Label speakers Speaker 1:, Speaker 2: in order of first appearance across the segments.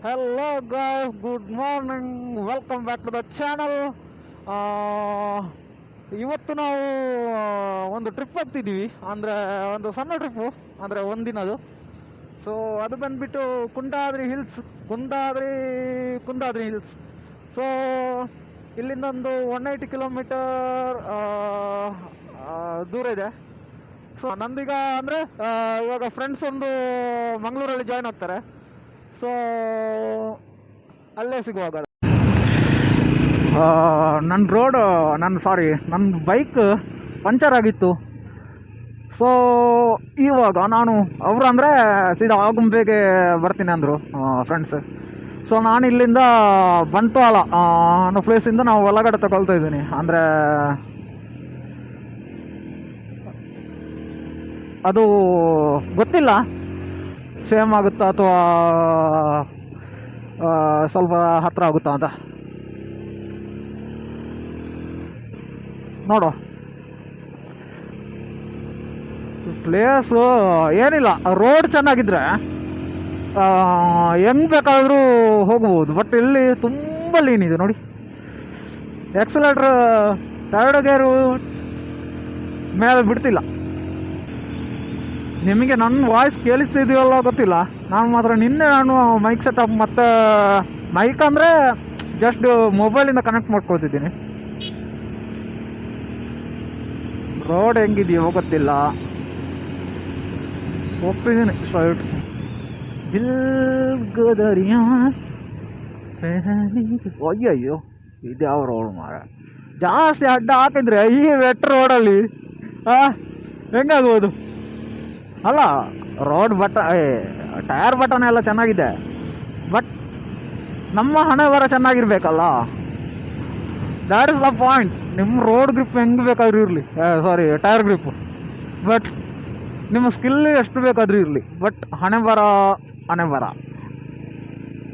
Speaker 1: Hello guys, good morning, welcome back to the channel. ಇವತ್ತು ನಾವು ಒಂದು ಟ್ರಿಪ್ ಹೋಗ್ತಿದ್ದೀವಿ, ಅಂದರೆ ಒಂದು ಸಣ್ಣ ಟ್ರಿಪ್ಪು, ಅಂದರೆ ಒಂದಿನದು. ಸೊ ಅದು ಬಂದುಬಿಟ್ಟು ಕುಂದಾದ್ರಿ ಹಿಲ್ಸ್. ಸೊ ಇಲ್ಲಿಂದ ಒಂದು 180 ಕಿಲೋಮೀಟರ್ ದೂರ ಇದೆ. ಸೊ ನಂದೀಗ ಅಂದರೆ ಇವಾಗ ಫ್ರೆಂಡ್ಸ್ ಒಂದು ಮಂಗಳೂರಲ್ಲಿ ಜಾಯ್ನ್ ಆಗ್ತಾರೆ. ಸೊ ಅಲ್ಲೇ ಸಿಗುವಾಗ ನನ್ನ ಬೈಕ್ ಪಂಚರ್ ಆಗಿತ್ತು. ಸೊ ಇವಾಗ ನಾನು ಅವರು ಅಂದರೆ ಸೀದಾ ಆಗುಂಬೆಗೆ ಬರ್ತೀನಿ ಅಂದರು ಫ್ರೆಂಡ್ಸ್. ಸೊ ನಾನು ಇಲ್ಲಿಂದ ಬಂಟ್ವಾಳ ಅನ್ನೋ ಪ್ಲೇಸಿಂದ ನಾವು ಒಳಗಡೆ ತಗೊಳ್ತಾ ಇದ್ದೀನಿ. ಅಂದರೆ ಅದು ಗೊತ್ತಿಲ್ಲ ಸೇಮ್ ಆಗುತ್ತಾ ಅಥವಾ ಸ್ವಲ್ಪ ಹತ್ತಿರ ಆಗುತ್ತಾ ಅಂತ ನೋಡು. ಪ್ಲೇಸು ಏನಿಲ್ಲ, ರೋಡ್ ಚೆನ್ನಾಗಿದ್ರೆ ಹೆಂಗೆ ಬೇಕಾದರೂ ಹೋಗ್ಬೋದು. ಬಟ್ ಇಲ್ಲಿ ತುಂಬ ಲೀನ್ ಇದೆ ನೋಡಿ. ಎಕ್ಸಲೇಟ್ರ್ ಥರ್ಡ್ ಗೇರು ಮೇಲೆ ಬಿಡ್ತಿಲ್ಲ. ನಿಮಗೆ ನನ್ನ ವಾಯ್ಸ್ ಕೇಳಿಸ್ತಿದೆಯಲ್ಲ ಗೊತ್ತಿಲ್ಲ. ನಾನು ಮೈಕ್ ಸೆಟಪ್ ಮತ್ತು ಮೈಕ್ ಅಂದರೆ ಜಸ್ಟ್ ಮೊಬೈಲಿಂದ ಕನೆಕ್ಟ್ ಮಾಡ್ಕೊತಿದ್ದೀನಿ. ರೋಡ್ ಹೆಂಗಿದೆಯೋ ಗೊತ್ತಿಲ್ಲ, ಹೋಗ್ತಿದ್ದೀನಿ ಸ್ಟ್ರೈಟ್. ಅಯ್ಯಯ್ಯೋ ಇದ್ಯಾವ ರೋಡ್ ಮಾರ, ಜಾಸ್ತಿ ಅಡ್ಡ ಹಾಕಿದ್ರೆ ಈ ವೆಟ್ ರೋಡಲ್ಲಿ ಹೆಂಗಾಗ್ಬೋದು? ಅಲ್ಲ, ರೋಡ್ ಟೈರ್ ಬಟನ್ ಎಲ್ಲ ಚೆನ್ನಾಗಿದೆ, ಬಟ್ ನಮ್ಮ ಹಣೆ ಬರ ಚೆನ್ನಾಗಿರ್ಬೇಕಲ್ಲ. That is the point. ನಿಮ್ಮ ರೋಡ್ ಗ್ರಿಪ್ ಹೆಂಗೆ ಬೇಕಾದ್ರೂ ಇರಲಿ, ಟೈರ್ ಗ್ರಿಪ್ಪು, ಬಟ್ ನಿಮ್ಮ ಸ್ಕಿಲ್ ಎಷ್ಟು ಬೇಕಾದ್ರೂ ಇರಲಿ, ಬಟ್ ಹಣೆ ಬರ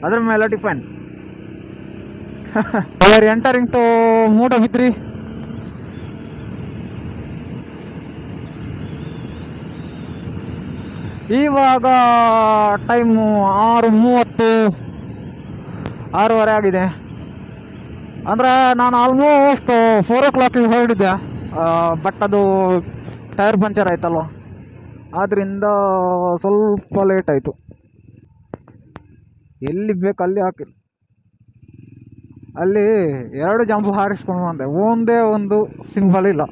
Speaker 1: ಅದ್ರ ಮೇಲೆ ಡಿಪೆಂಡ್. Entering to Moodbidri. ಇವಾಗ ಟೈಮು 6:30, 6:15 ಆಗಿದೆ. ಅಂದರೆ ನಾನು ಆಲ್ಮೋಸ್ಟ್ 4 o'clock ಹೊರಡಿದ್ದೆ. ಬಟ್ ಅದು ಟೈರ್ ಪಂಚರ್ ಆಯ್ತಲ್ವ, ಆದ್ದರಿಂದ ಸ್ವಲ್ಪ ಲೇಟ್ ಆಯಿತು. ಎಲ್ಲಿ ಬೇಕು ಅಲ್ಲಿ ಹಾಕಿಲ್ಲ. ಅಲ್ಲಿ 2 ಜಂಪ್ ಹಾರಿಸ್ಕೊಂಡು ಬಂದೆ. ಒಂದೇ ಒಂದು ಸಿಂಬಲ್ ಇಲ್ಲ,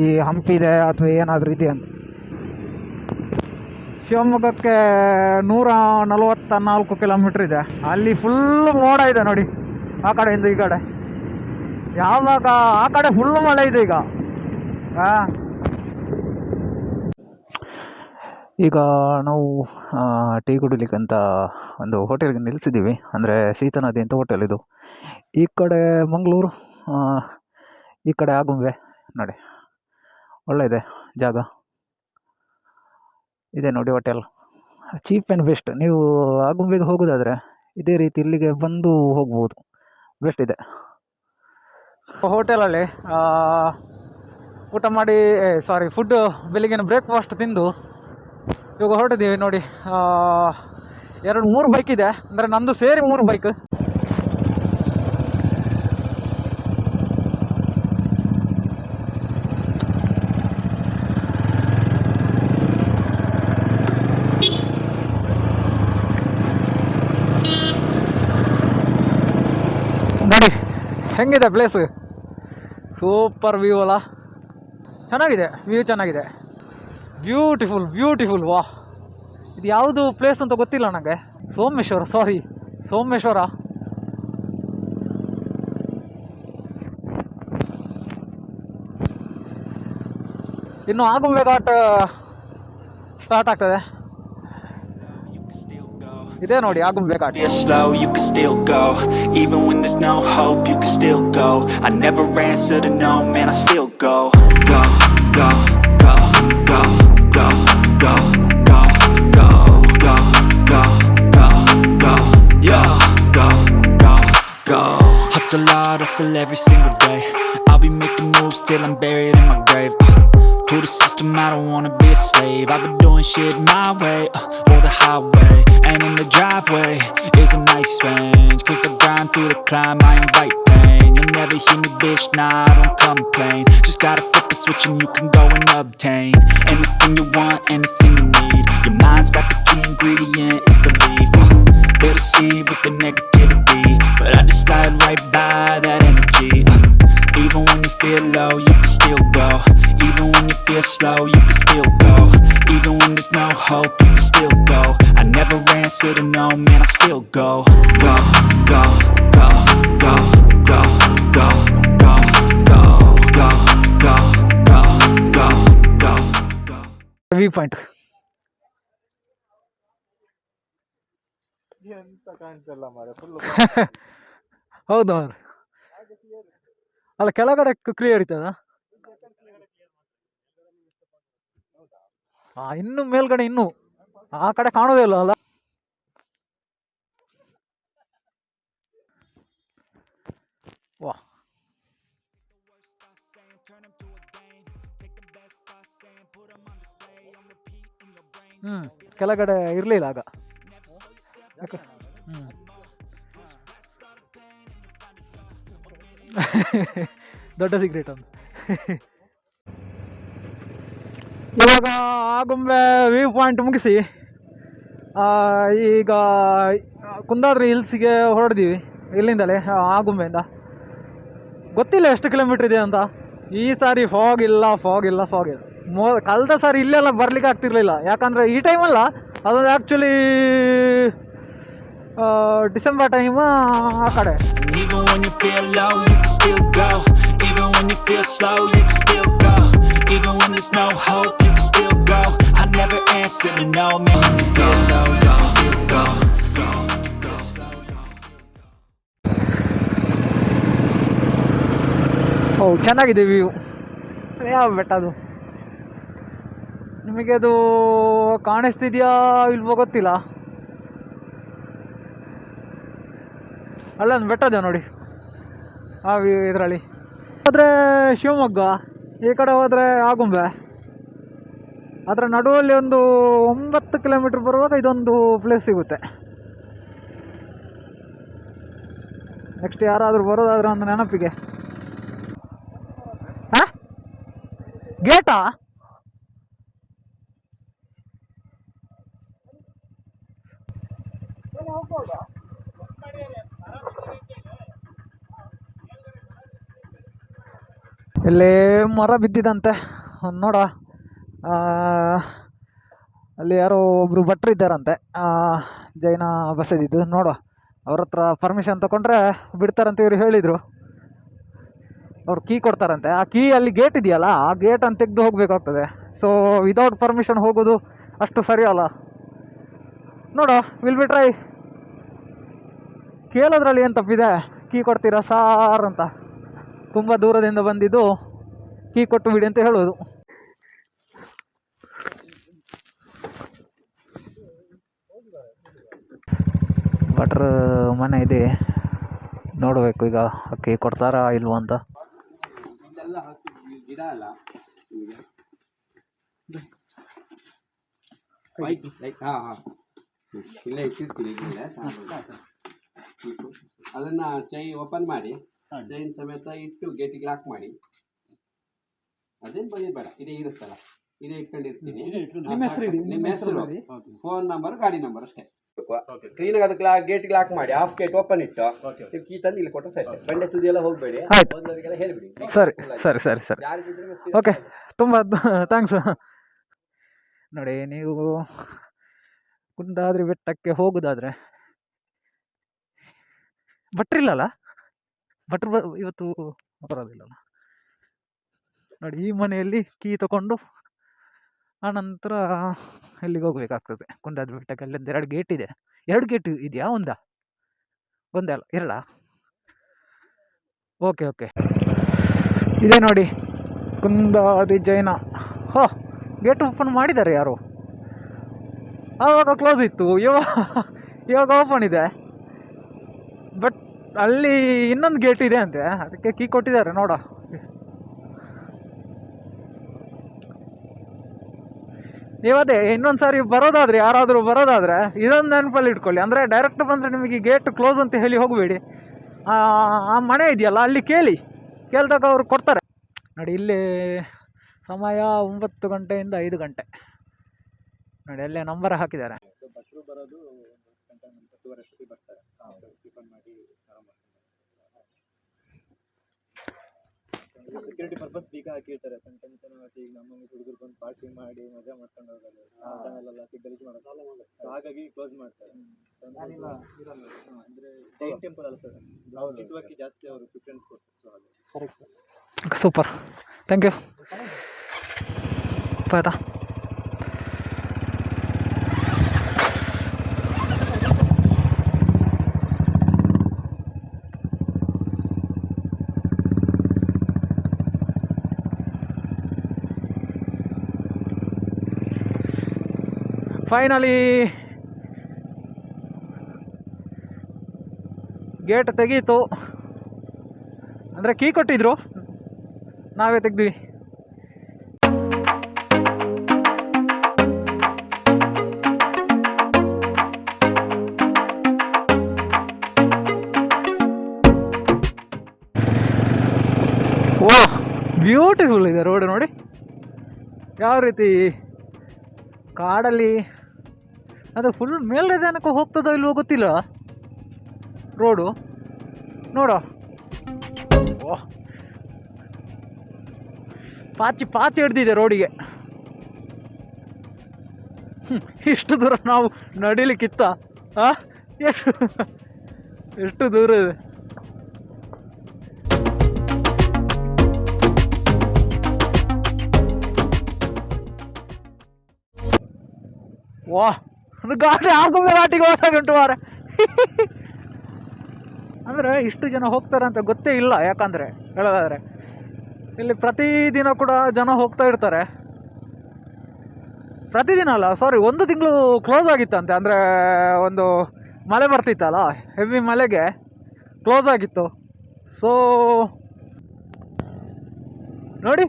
Speaker 1: ಈ ಹಂಪಿದೆ ಅಥವಾ ಏನಾದರೂ ಇದೆ ಅಂತ. ಶಿವಮೊಗ್ಗಕ್ಕೆ 144 ಕಿಲೋಮೀಟ್ರ್ ಇದೆ. ಅಲ್ಲಿ ಫುಲ್ ಮೋಡ ಇದೆ ನೋಡಿ, ಆ ಕಡೆಯಿಂದ ಈ ಕಡೆ. ಯಾವಾಗ ಆ ಕಡೆ ಫುಲ್ ಮಳೆ ಇದೆ ಈಗ. ಈಗ ನಾವು ಟೀ ಕುಡಿಲಿಕ್ಕಂತ ಒಂದು ಹೋಟೆಲ್ಗೆ ನಿಲ್ಲಿಸಿದ್ದೀವಿ. ಅಂದರೆ ಸೀತಾ ನದಿ ಅಂತ ಹೋಟೆಲ್ ಇದು. ಈ ಕಡೆ ಮಂಗಳೂರು, ಈ ಕಡೆ ಆಗುಂಬೆ. ನೋಡಿ ಒಳ್ಳೆ ಇದೆ ಜಾಗ. ಇದೆ ನೋಡಿ ಹೋಟೆಲ್, ಚೀಪ್ ಆ್ಯಂಡ್ ಬೆಸ್ಟ್. ನೀವು ಆಗುಂಬೆಗೆ ಹೋಗೋದಾದರೆ ಇದೇ ರೀತಿ ಇಲ್ಲಿಗೆ ಬಂದು ಹೋಗ್ಬೋದು, ಬೆಸ್ಟ್ ಇದೆ. ಹೋಟೆಲಲ್ಲಿ ಊಟ ಮಾಡಿ ಫುಡ್ ಬೆಳಿಗ್ಗೆ ಬ್ರೇಕ್ಫಾಸ್ಟ್ ತಿಂದು ಇವಾಗ ಹೊರಟಿದ್ದೀವಿ ನೋಡಿ. 2-3 ಬೈಕ್ ಇದೆ, ಅಂದರೆ ನಂದು ಸೇರಿ 3 ಬೈಕ್. ನೋಡಿ ಹೆಂಗಿದೆ ಪ್ಲೇಸ್, ಸೂಪರ್ ವ್ಯೂ ಅಲ್ಲ. ಚೆನ್ನಾಗಿದೆ, ವ್ಯೂ ಚೆನ್ನಾಗಿದೆ, ಬ್ಯೂಟಿಫುಲ್. ವಾ, ಇದು ಯಾವುದು ಪ್ಲೇಸ್ ಅಂತ ಗೊತ್ತಿಲ್ಲ ನನಗೆ. ಸೋಮೇಶ್ವರ. ಇನ್ನು ಆಗುಂಬೆ ಘಾಟ್ ಸ್ಟಾರ್ಟ್ ಆಗ್ತದೆ. ಇದೇ ನೋಡಿ Agumbe ghat.
Speaker 2: Slow, you can still go. Even when there's no hope, you can still go. I never answer to no, man, I still go. Go, go, go, go, go, go, go, go, go, go, go, go, yo, go, go, go. Hustle hard, hustle every single day. I'll be making moves till I'm buried in my grave. To the system, I don't wanna be a slave. I've been doing shit my way, or the highway. And in the driveway is a nice range. Cause I grind through the climb, I invite pain. You'll never hear me, bitch, nah, I don't complain. Just gotta flip the switch and you can go and obtain anything you want, anything you need. Your mind's got the key ingredient, it's belief. They're deceived with the negativity, but I just slide right by that energy. Even when you feel low, you can still go. Even when you feel slow, you can still go. Even when there's no hope, you can still go. I never answer to no, man, I still go. Go, go, go, go, go, go, go, go, go, go, go, go, go, go.
Speaker 1: View point ಹೌದು ಅವ್ರು ಅಲ್ಲ ಕೆಳಗಡೆ clear ಇರ್ತದ. ಇನ್ನು ಮೇಲ್ಗಡೆ ಇನ್ನು ಆ ಕಡೆ ಕಾಣೋದೇ ಇಲ್ಲ ಅಲ್ಲ. ವಾ ಕೆಳಗಡೆ ಇರಲಿಲ್ಲ ಆಗ. ದೊಡ್ಡ ಸೀಕ್ರೆಟ್ ಅಂತ. ಇವಾಗ ಆಗುಂಬೆ ವ್ಯೂ ಪಾಯಿಂಟ್ ಮುಗಿಸಿ ಈಗ ಕುಂದಾದ್ರಿ ಹಿಲ್ಸ್ಗೆ ಹೊರಡಿದೀವಿ. ಇಲ್ಲಿಂದಲೇ ಆಗುಂಬೆಯಿಂದ ಗೊತ್ತಿಲ್ಲ ಎಷ್ಟು ಕಿಲೋಮೀಟ್ರ್ ಇದೆ ಅಂತ. ಈ ಸಾರಿ ಫಾಗ್ ಇಲ್ಲ. ಕಳೆದ ಸಾರಿ ಇಲ್ಲೆಲ್ಲ ಬರ್ಲಿಕ್ಕೆ ಆಗ್ತಿರ್ಲಿಲ್ಲ, ಯಾಕಂದರೆ ಈ ಟೈಮಲ್ಲ, ಅದೊಂದು ಆ್ಯಕ್ಚುಲಿ ಡಿಸೆಂಬರ್ ಟೈಮ್ ಆ ಕಡೆ.
Speaker 2: Even when you feel low, you can still go. Even when you feel slow, you can still go. Even when there's no hope, you can still go. I never answer to no, man. When you feel low, you can still go.
Speaker 1: ಓ ಚೆನ್ನಾಗಿದೆ view. ಯಾವ ಬೆಟ್ಟ ಅದು, ನಿಮಗೆ ಅದು ಕಾಣಿಸ್ತಿದೆಯಾ ಇಲ್ವೋ ಗೊತ್ತಿಲ್ಲ. ಅಲ್ಲೊಂದು ಬೆಟ್ಟ ಇದೆ ನೋಡಿ ಆ ಇದರಲ್ಲಿ. ಹೋದರೆ ಶಿವಮೊಗ್ಗ, ಈ ಕಡೆ ಹೋದರೆ ಆಗುಂಬೆ. ಅದರ ನಡುವಲ್ಲಿ ಒಂದು 9 ಕಿಲೋಮೀಟ್ರ್ ಬರುವಾಗ ಇದೊಂದು ಪ್ಲೇಸ್ ಸಿಗುತ್ತೆ. ನೆಕ್ಸ್ಟ್ ಯಾರಾದರೂ ಬರೋದಾದ್ರೆ ಒಂದು ನೆನಪಿಗೆ. ಗೇಟಾ? ಇಲ್ಲಿ ಮರ ಬಿದ್ದಿದಂತೆ ನೋಡ. ಅಲ್ಲಿ ಯಾರೋ ಒಬ್ಬರು ಭಟ್ರು ಇದ್ದಾರಂತೆ, ಜೈನ ಬಸದಿದ್ದು. ನೋಡುವ, ಅವ್ರ ಹತ್ರ ಪರ್ಮಿಷನ್ ತೊಗೊಂಡ್ರೆ ಬಿಡ್ತಾರಂತ ಇವರು ಹೇಳಿದರು. ಅವ್ರು ಕೀ ಕೊಡ್ತಾರಂತೆ. ಆ ಕೀ ಅಲ್ಲಿ ಗೇಟ್ ಇದೆಯಲ್ಲ, ಆ ಗೇಟನ್ನು ತೆಗೆದು ಹೋಗಬೇಕಾಗ್ತದೆ. ಸೊ ವಿದೌಟ್ ಪರ್ಮಿಷನ್ ಹೋಗೋದು ಅಷ್ಟು ಸರಿ ಅಲ್ಲ. ನೋಡು, ವಿಲ್ ಬಿ ಟ್ರೈ. ಕೇಳೋದ್ರಲ್ಲಿ ಏನು ತಪ್ಪಿದೆ? ಕೀ ಕೊಡ್ತೀರಾ ಸಾರ್ ಅಂತ. ತುಂಬ ದೂರದಿಂದ ಬಂದಿದ್ದು ಕೀ ಕೊಟ್ಟು ಬಿಡಿ ಅಂತ ಹೇಳೋದು. ಭಟ್ರ ಮನೆ ಇದೆ, ನೋಡಬೇಕು ಈಗ ಕೀ ಕೊಡ್ತಾರಾ ಇಲ್ವ ಅಂತ.
Speaker 3: ಅದನ್ನ ಚೈ ಓಪನ್ ಮಾಡಿ ಚೈನ್ ಸಮೇತ ಇಟ್ಟು ಗೇಟಿಗೆ ಲಾಕ್ ಮಾಡಿ. ಅದೇನು ಬೇಡ, ಇದೇ ಇರುತ್ತಲ್ಲ, ಇದೇ ಇಟ್ಕೊಂಡಿರ್ತೀನಿ. ನಿಮ್ಮ ಹೆಸರು, ಫೋನ್ ನಂಬರ್, ಗಾಡಿ ನಂಬರ್ ಅಷ್ಟೇ. ಕ್ಲೀನಾಗಿ ಅದಕ್ಕೆ ಗೇಟಿಗೆ ಲಾಕ್ ಮಾಡಿ, ಹಾಫ್ ಗೇಟ್ ಓಪನ್ ಇಟ್ಟು ನೀವು ಕೀ ತಂದು ಇಲ್ಲಿ ಕೊಟ್ಟರೆ ಸರಿ. ಬಂಡೆ ತುದಿ ಎಲ್ಲ ಹೋಗಬೇಡಿ, ಬಂದವರಿಗೆಲ್ಲ ಹೇಳಿಬಿಡಿ.
Speaker 1: ಸರಿ ಸರಿ ಸರಿ ಸರಿ, ಓಕೆ. ತುಂಬ ಥ್ಯಾಂಕ್ಸ್. ನೋಡಿ, ನೀವು ಕುಂದಾದ್ರಿ ಬೆಟ್ಟಕ್ಕೆ ಹೋಗೋದಾದ್ರೆ ಭಟ್ರಿಲ್ಲಲ್ಲ, ಭಟ್ರು ಇವತ್ತು ಬರೋದಿಲ್ಲಲ್ಲ. ನೋಡಿ, ಈ ಮನೆಯಲ್ಲಿ ಕೀ ತಗೊಂಡು ಆನಂತರ ಇಲ್ಲಿಗೆ ಹೋಗ್ಬೇಕಾಗ್ತದೆ ಕುಂದಾದ್ರಿ ಬೆಟ್ಟಕ್ಕೆ. ಅಲ್ಲಿಂದ 2 ಗೇಟ್ ಇದೆ. 2 ಗೇಟ್ ಇದೆಯಾ? ಒಂದೇ ಅಲ್ಲ, 2? Okay okay. ಇದೆ ನೋಡಿ ಕುಂದಾದ್ರಿ ಜೈನ. ಗೇಟ್ ಓಪನ್ ಮಾಡಿದ್ದಾರೆ ಯಾರು? ಆವಾಗ ಕ್ಲೋಸ್ ಇತ್ತು, ಇವಾಗ ಓಪನ್ ಇದೆ. ಬಟ್ ಅಲ್ಲಿ ಇನ್ನೊಂದು ಗೇಟ್ ಇದೆ ಅಂತೆ, ಅದಕ್ಕೆ ಕೀ ಕೊಟ್ಟಿದ್ದಾರೆ. ನೋಡ, ನೀವದೇ ಇನ್ನೊಂದು ಸಾರಿ ಬರೋದಾದ್ರೆ, ಯಾರಾದರೂ ಬರೋದಾದರೆ ಇದೊಂದು ನೆನಪಲ್ಲಿ ಇಟ್ಕೊಳ್ಳಿ. ಅಂದರೆ ಡೈರೆಕ್ಟ್ ಬಂದರೆ ನಿಮಗೆ ಗೇಟ್ ಕ್ಲೋಸ್ ಅಂತ ಹೇಳಿ ಹೋಗಬೇಡಿ. ಆ ಮನೆ ಇದೆಯಲ್ಲ ಅಲ್ಲಿ ಕೇಳಿದಾಗ ಅವರು ಕೊಡ್ತಾರೆ ನೋಡಿ. ಇಲ್ಲಿ ಸಮಯ 9 ಗಂಟೆಯಿಂದ 5 ಗಂಟೆ ನೋಡಿ, ಅಲ್ಲೇ ನಂಬರ್ ಹಾಕಿದ್ದಾರೆ.
Speaker 4: ಬಸ್ರು ಬರೋದು 10:10 ಬರ್ತಾರೆ. ಟಿಫನ್ ಮಾಡಿ ಸೆಕ್ಯೂರಿಟಿ ಪರ್ಪಸ್ ಬೀಗ ಹಾಕಿರ್ತಾರೆ. ಸಣ್ಣ ಈಗ ನಮ್ಮ ಹುಡುಗರು ಬಂದು ಪಾರ್ಟಿ ಮಾಡಿ ಮಜಾ ಮಾಡ್ಕೊಂಡು ಹೋಗೋದು ಅದನ್ನೆಲ್ಲ ಗಲೀಜು ಮಾಡೋದು, ಹಾಗಾಗಿ ಕ್ಲೋಸ್ ಮಾಡ್ತಾರೆ. ಅಂದರೆ ಜೈನ್ ಟೆಂಪಲ್ ಅಲ್ಲ ಸರ್, ಕಿತ್ತುವಕ್ಕೆ ಜಾಸ್ತಿ ಅವರು ಪ್ರಿಫರೆನ್ಸ್ ಕೊಡ್ತಾರೆ.
Speaker 1: Super, thank you. ಆಯ್ತಾ? ಫೈನಲಿ ಗೇಟ್ ತೆಗೀತು. ಅಂದರೆ ಕೀ ಕೊಟ್ಟಿದ್ರು, ನಾವೇ ತೆಗ್ದ್ವಿ. ವಾ, ಬ್ಯೂಟಿಫುಲ್ ಇದೆ ರೋಡ್ ನೋಡಿ. ಯಾವ ರೀತಿ ಕಾಡಲ್ಲಿ ಅದು ಫುಲ್ ಮೇಲ್ದೇನಕ್ಕೆ ಹೋಗ್ತದೋ ಇಲ್ವೋ ಗೊತ್ತಿಲ್ಲ ರೋಡು. ನೋಡೋ, ಓಹ್, ಪಾಚಿ ಹಿಡ್ದಿದೆ ರೋಡಿಗೆ. ಇಷ್ಟು ದೂರ ನಾವು ನಡಿಲಿಕ್ಕಿತ್ತ? ಎಷ್ಟು ದೂರ ಇದೆ. ವಾಹ್, ಒಂದು ಘಾಟಿ ಆಗುಂಬೆ ಘಾಟಿಗೆ ಹೋದಾಗುಂಟು ಮಾರೆ. ಅಂದರೆ ಇಷ್ಟು ಜನ ಹೋಗ್ತಾರೆ ಅಂತ ಗೊತ್ತೇ ಇಲ್ಲ. ಯಾಕಂದರೆ ಹೇಳೋದಾದರೆ ಇಲ್ಲಿ ಪ್ರತಿದಿನ ಕೂಡ ಜನ ಹೋಗ್ತಾ ಇರ್ತಾರೆ. ಪ್ರತಿದಿನ ಅಲ್ಲ, ಸಾರಿ, 1 ತಿಂಗಳು ಕ್ಲೋಸ್ ಆಗಿತ್ತಂತೆ. ಅಂದರೆ ಒಂದು ಮಳೆ ಬರ್ತಿತ್ತಲ್ಲ, ಹೆವಿ ಮಳೆಗೆ ಕ್ಲೋಸ್ ಆಗಿತ್ತು. ಸೊ ನೋಡಿ,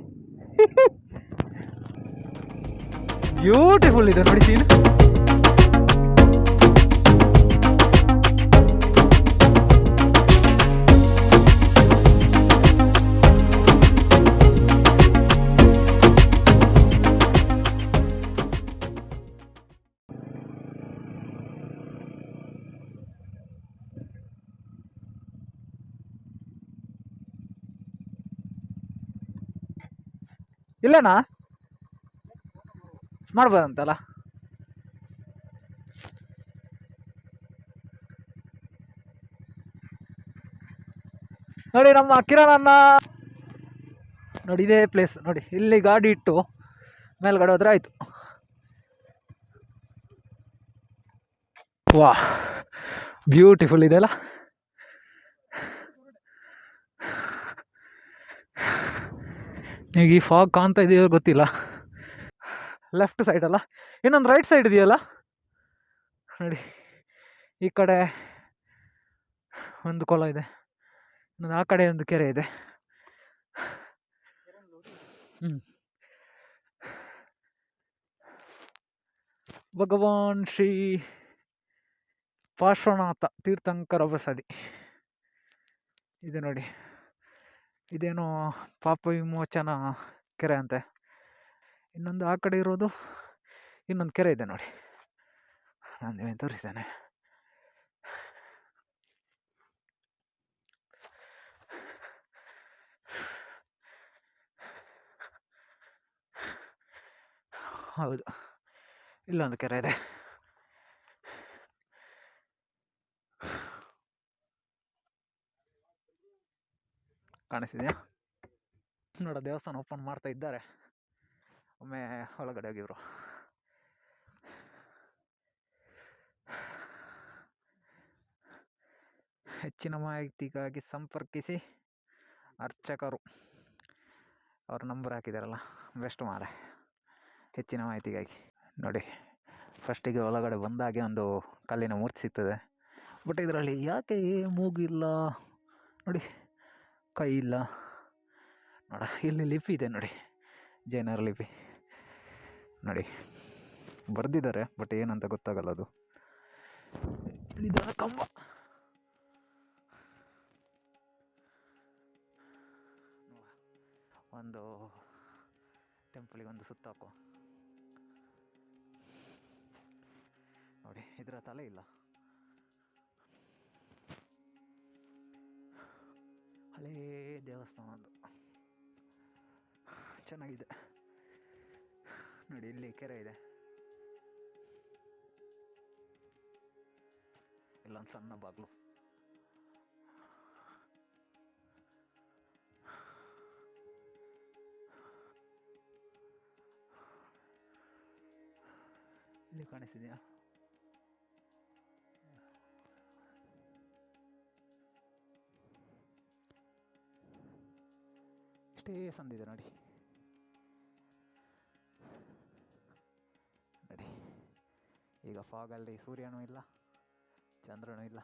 Speaker 1: ಬ್ಯೂಟಿಫುಲ್ ಇದೆ ನೋಡಿ ಸೀನ್. ಇಲ್ಲೇನಾ ಮಾಡ್ಬೋದಂತಲ್ಲ. ನೋಡಿ ನಮ್ಮ ಕಿರಣನ್ನ ನೋಡಿ, ಇದೇ ಪ್ಲೇಸ್ ನೋಡಿ. ಇಲ್ಲಿ ಗಾಡಿ ಇಟ್ಟು ಮೇಲ್ಗಡೆ ಹೋದ್ರೆ ಆಯ್ತು. ವಾ, ಬ್ಯೂಟಿಫುಲ್ ಇದೆ ಅಲ್ಲ. ಈಗ ಈ ಫಾಗ್ ಕಾಣ್ತಾ ಇದೆಯೋ ಗೊತ್ತಿಲ್ಲ. ಲೆಫ್ಟ್ ಸೈಡ್ ಅಲ್ಲ, ಇನ್ನೊಂದು ರೈಟ್ ಸೈಡ್ ಇದೆಯಲ್ಲ ನೋಡಿ. ಈ ಕಡೆ ಒಂದು ಕೊಳ ಇದೆ, ಇನ್ನೊಂದು ಆ ಕಡೆ ಒಂದು ಕೆರೆ ಇದೆ. ಭಗವಾನ್ ಶ್ರೀ ಪಾರ್ಶ್ವನಾಥ ತೀರ್ಥಂಕರ ಬಸದಿ ಇದೆ ನೋಡಿ. ಇದೇನೋ ಪಾಪ ವಿಮೋಚನ ಕೆರೆ ಅಂತೆ. ಇನ್ನೊಂದು ಆ ಕಡೆ ಇರೋದು ಇನ್ನೊಂದು ಕೆರೆ ಇದೆ ನೋಡಿ, ನಾನು ನಿಮಗೆ ತೋರಿಸ್ತೇನೆ. ಹೌದು, ಇಲ್ಲೊಂದು ಕೆರೆ ಇದೆ. ಕಾಣಿಸ್ತಿದೆಯಾ? ನೋಡ, ದೇವಸ್ಥಾನ ಓಪನ್ ಮಾಡ್ತಾ ಇದ್ದಾರೆ. ಒಮ್ಮೆ ಒಳಗಡೆ ಹೋಗಿದ್ರು. ಹೆಚ್ಚಿನ ಮಾಹಿತಿಗಾಗಿ ಸಂಪರ್ಕಿಸಿ ಅರ್ಚಕರು. ಅವ್ರ ನಂಬರ್ ಹಾಕಿದಾರಲ್ಲ, ಬೆಸ್ಟ್ ಮಾರೆ ಹೆಚ್ಚಿನ ಮಾಹಿತಿಗಾಗಿ. ನೋಡಿ, ಫಸ್ಟಿಗೆ ಒಳಗಡೆ ಬಂದಾಗೆ ಒಂದು ಕಲ್ಲಿನ ಮೂರ್ತಿ ಸಿಗ್ತದೆ. ಬಟ್ ಇದರಲ್ಲಿ ಯಾಕೆ ಮೂಗಿಲ್ಲ ನೋಡಿ, ಕೈ ಇಲ್ಲ ನೋಡ. ಇಲ್ಲಿ ಲಿಪಿ ಇದೆ ನೋಡಿ, ಜೈನರ ಲಿಪಿ ನೋಡಿ. ಬರೆದಿದ್ದಾರೆ, ಬಟ್ ಏನಂತ ಗೊತ್ತಾಗಲ್ಲ ಅದು. ಇದೊಂದು ಕಂಬ. ಒಂದು ಟೆಂಪಲಿಗೆ ಒಂದು ಸುತ್ತ ಹಾಕೋ ನೋಡಿ, ಇದರ ತಲೆ ಇಲ್ಲ. ಹಳೇ ದೇವಸ್ಥಾನ ಒಂದು ಚೆನ್ನಾಗಿದೆ ನೋಡಿ. ಇಲ್ಲಿ ಕೆರೆ ಇದೆ, ಇಲ್ಲೊಂದು ಸಣ್ಣ ಬಾಗಿಲು. ಇಲ್ಲಿ ಕಾಣಿಸ್ತಿದೆಯಾ? ಇಷ್ಟೇ ಸಂದಿದೆ ನೋಡಿ. ನೋಡಿ ಈಗ ಫಾಗಲ್ಲಿ ಸೂರ್ಯನೂ ಇಲ್ಲ, ಚಂದ್ರನೂ ಇಲ್ಲ.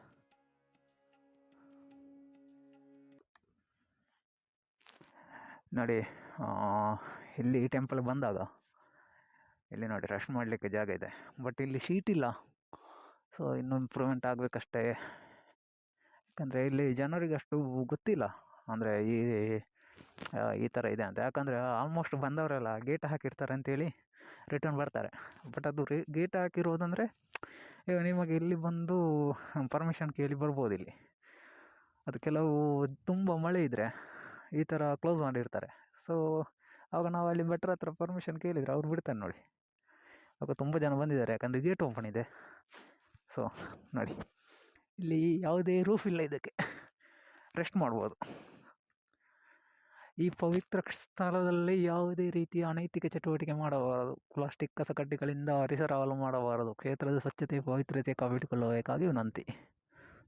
Speaker 1: ನೋಡಿ ಇಲ್ಲಿ ಟೆಂಪಲ್ ಬಂದಾಗ ಇಲ್ಲಿ ನೋಡಿ ರೆಸ್ಟ್ ಮಾಡಲಿಕ್ಕೆ ಜಾಗ ಇದೆ, ಬಟ್ ಇಲ್ಲಿ ಶೀಟ್ ಇಲ್ಲ. ಸೊ ಇನ್ನೂ ಇಂಪ್ರೂವ್ಮೆಂಟ್ ಆಗಬೇಕಷ್ಟೇ. ಯಾಕಂದರೆ ಇಲ್ಲಿ ಜನರಿಗೆ ಅಷ್ಟು ಗೊತ್ತಿಲ್ಲ ಅಂದರೆ ಈ ಥರ ಇದೆ ಅಂತ. ಯಾಕಂದರೆ ಆಲ್ಮೋಸ್ಟ್ ಬಂದವರೆಲ್ಲ ಗೇಟ್ ಹಾಕಿರ್ತಾರೆ ಅಂತೇಳಿ ರಿಟರ್ನ್ ಬರ್ತಾರೆ. ಬಟ್ ಅದು ಗೇಟ್ ಹಾಕಿರೋದಂದರೆ ಈಗ ನಿಮಗೆ ಇಲ್ಲಿ ಬಂದು ಪರ್ಮಿಷನ್ ಕೇಳಿ ಬರ್ಬೋದು ಇಲ್ಲಿ. ಅದು ಕೆಲವು ತುಂಬ ಮಳೆ ಇದ್ದರೆ ಈ ಥರ ಕ್ಲೋಸ್ ಮಾಡಿರ್ತಾರೆ. ಸೊ ಆವಾಗ ನಾವು ಅಲ್ಲಿ ಬೆಟ್ರ್ ಹತ್ರ ಪರ್ಮಿಷನ್ ಕೇಳಿದರೆ ಅವ್ರು ಬಿಡ್ತಾರೆ ನೋಡಿ. ಆವಾಗ ತುಂಬ ಜನ ಬಂದಿದ್ದಾರೆ, ಯಾಕಂದರೆ ಗೇಟ್ ಓಪನ್ ಇದೆ. ಸೊ ನೋಡಿ ಇಲ್ಲಿ ಯಾವುದೇ ರೂಫ್ ಇಲ್ಲ, ಇದಕ್ಕೆ ರೆಸ್ಟ್ ಮಾಡ್ಬೋದು. ಈ ಪವಿತ್ರ ಸ್ಥಳದಲ್ಲಿ ಯಾವುದೇ ರೀತಿಯ ಅನೈತಿಕ ಚಟುವಟಿಕೆ ಮಾಡಬಾರದು. ಪ್ಲಾಸ್ಟಿಕ್ ಕಸಕಡ್ಡಿಗಳಿಂದ ಪರಿಸರ ಹಾಳು ಮಾಡಬಾರದು. ಕ್ಷೇತ್ರದ ಸ್ವಚ್ಛತೆ ಪವಿತ್ರತೆ ಕಾಪಾಡಿಕೊಳ್ಳಬೇಕಾಗಿ ವಿನಂತಿ.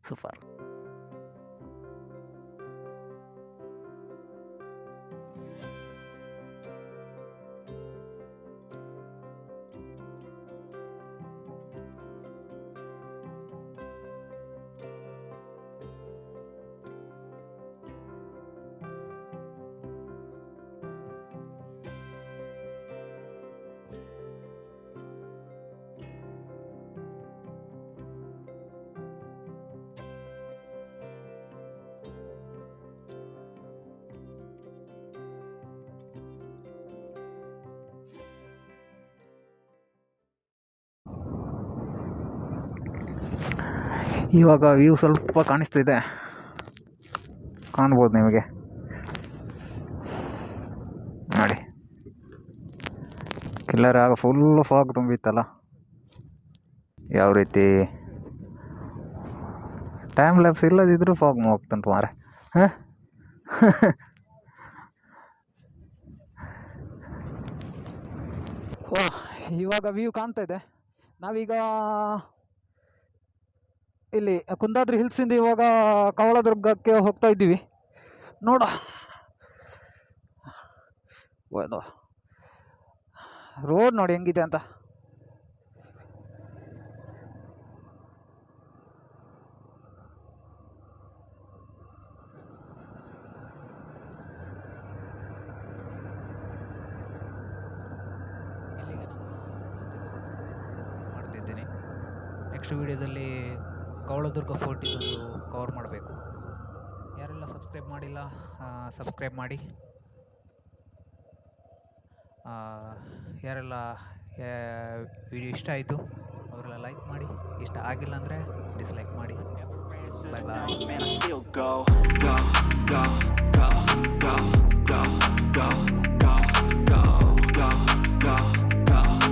Speaker 1: ಸೂಪರ್. ಇವಾಗ ವ್ಯೂ ಸ್ವಲ್ಪ ಕಾಣಿಸ್ತಿದೆ, ಕಾಣ್ಬೋದು ನಿಮಗೆ ನೋಡಿ. ಕಿಲ್ಲರ್ ಆಗ ಫುಲ್ ಫಾಗ್ ತುಂಬಿತ್ತಲ್ಲ, ಯಾವ ರೀತಿ ಟೈಮ್ ಲ್ಯಾಪ್ಸ್ ಇಲ್ಲದಿದ್ರೂ ಫಾಗ್ ಹೋಗ್ತಂಟು ಮಾರೆ. ಇವಾಗ ವ್ಯೂ ಕಾಣ್ತಾ ಇದೆ. ನಾವೀಗ ಇಲ್ಲಿ ಕುಂದಾದ್ರಿ ಹಿಲ್ಸಿಂದ ಇವಾಗ ಕವಳದುರ್ಗಕ್ಕೆ ಹೋಗ್ತಾ ಇದ್ದೀವಿ. ನೋಡ ರೋಡ್ ನೋಡಿ ಹೆಂಗಿದೆ ಅಂತ. ಮಾಡ್ತಿದ್ದೀನಿ. ನೆಕ್ಸ್ಟ್ ವಿಡಿಯೋದಲ್ಲಿ ಕವಳದುರ್ಗ ಫೋರ್ಟ್ ಇದೊಂದು ಕವರ್ ಮಾಡಬೇಕು. ಯಾರೆಲ್ಲ ಸಬ್ಸ್ಕ್ರೈಬ್ ಮಾಡಿಲ್ಲ ಸಬ್ಸ್ಕ್ರೈಬ್ ಮಾಡಿ. ಯಾರೆಲ್ಲ ವಿಡಿಯೋ ಇಷ್ಟ ಆಯಿತು ಅವರೆಲ್ಲ ಲೈಕ್ ಮಾಡಿ. ಇಷ್ಟ ಆಗಿಲ್ಲ ಅಂದರೆ ಡಿಸ್ಲೈಕ್ ಮಾಡಿ. Bye bye. Man, I still go.